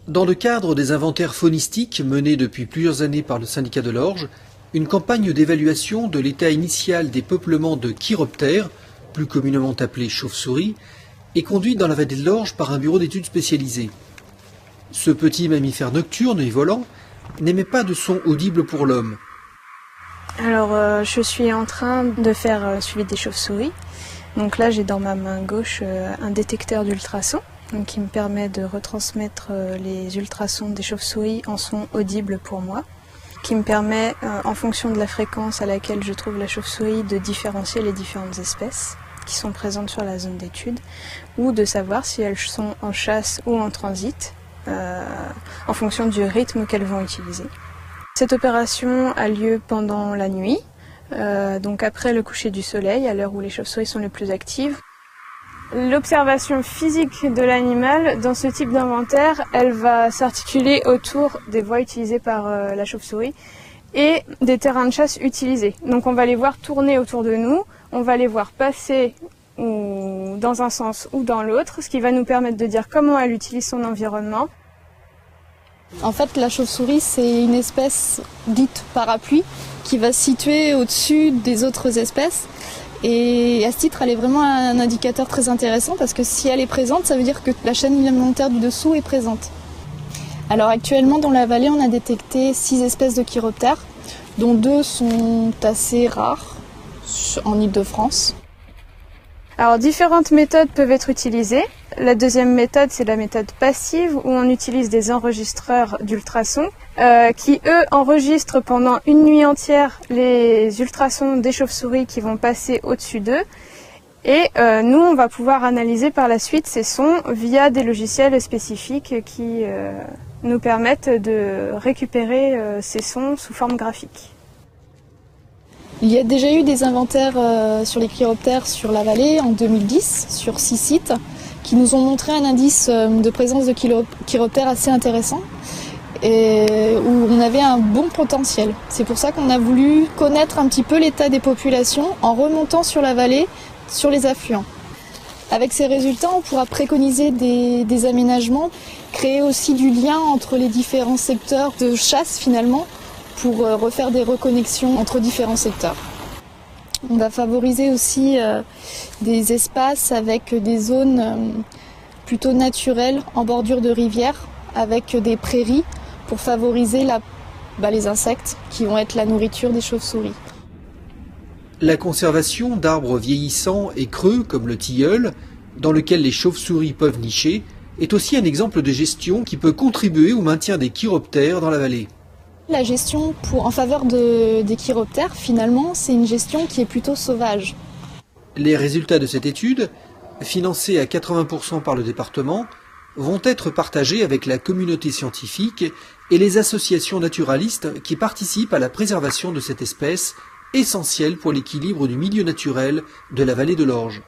Dans le cadre des inventaires faunistiques menés depuis plusieurs années par le syndicat de l'Orge, une campagne d'évaluation de l'état initial des peuplements de chiroptères, plus communément appelés chauves-souris, est conduite dans la vallée de l'Orge par un bureau d'études spécialisé. Ce petit mammifère nocturne et volant n'émet pas de son audible pour l'homme. Alors, je suis en train de faire suivi des chauves-souris. Donc là, j'ai dans ma main gauche un détecteur d'ultrasons qui me permet de retransmettre les ultrasons des chauves-souris en son audible pour moi, qui me permet, en fonction de la fréquence à laquelle je trouve la chauve-souris, de différencier les différentes espèces qui sont présentes sur la zone d'étude, ou de savoir si elles sont en chasse ou en transit, en fonction du rythme qu'elles vont utiliser. Cette opération a lieu pendant la nuit, donc après le coucher du soleil, à l'heure où les chauves-souris sont les plus actives. L'observation physique de l'animal, dans ce type d'inventaire, elle va s'articuler autour des voies utilisées par la chauve-souris et des terrains de chasse utilisés. Donc on va les voir tourner autour de nous, on va les voir passer ou dans un sens ou dans l'autre, ce qui va nous permettre de dire comment elle utilise son environnement. En fait, la chauve-souris, c'est une espèce dite parapluie qui va se situer au-dessus des autres espèces. Et à ce titre, elle est vraiment un indicateur très intéressant parce que si elle est présente, ça veut dire que la chaîne alimentaire du dessous est présente. Alors actuellement, dans la vallée, on a détecté 6 espèces de chiroptères, dont 2 sont assez rares en Île-de-France. Alors différentes méthodes peuvent être utilisées. La deuxième méthode, c'est la méthode passive où on utilise des enregistreurs d'ultrasons qui, eux, enregistrent pendant une nuit entière les ultrasons des chauves-souris qui vont passer au-dessus d'eux. Et nous, on va pouvoir analyser par la suite ces sons via des logiciels spécifiques qui nous permettent de récupérer ces sons sous forme graphique. Il y a déjà eu des inventaires sur les chiroptères sur la vallée en 2010, sur 6 sites, qui nous ont montré un indice de présence de chiroptères assez intéressant et où on avait un bon potentiel. C'est pour ça qu'on a voulu connaître un petit peu l'état des populations en remontant sur la vallée, sur les affluents. Avec ces résultats, on pourra préconiser des aménagements, créer aussi du lien entre les différents secteurs de chasse finalement, pour refaire des reconnexions entre différents secteurs. On va favoriser aussi des espaces avec des zones plutôt naturelles en bordure de rivières, avec des prairies pour favoriser les insectes qui vont être la nourriture des chauves-souris. La conservation d'arbres vieillissants et creux comme le tilleul, dans lequel les chauves-souris peuvent nicher, est aussi un exemple de gestion qui peut contribuer au maintien des chiroptères dans la vallée. La gestion en faveur des chiroptères, finalement, c'est une gestion qui est plutôt sauvage. Les résultats de cette étude, financés à 80% par le département, vont être partagés avec la communauté scientifique et les associations naturalistes qui participent à la préservation de cette espèce essentielle pour l'équilibre du milieu naturel de la vallée de l'Orge.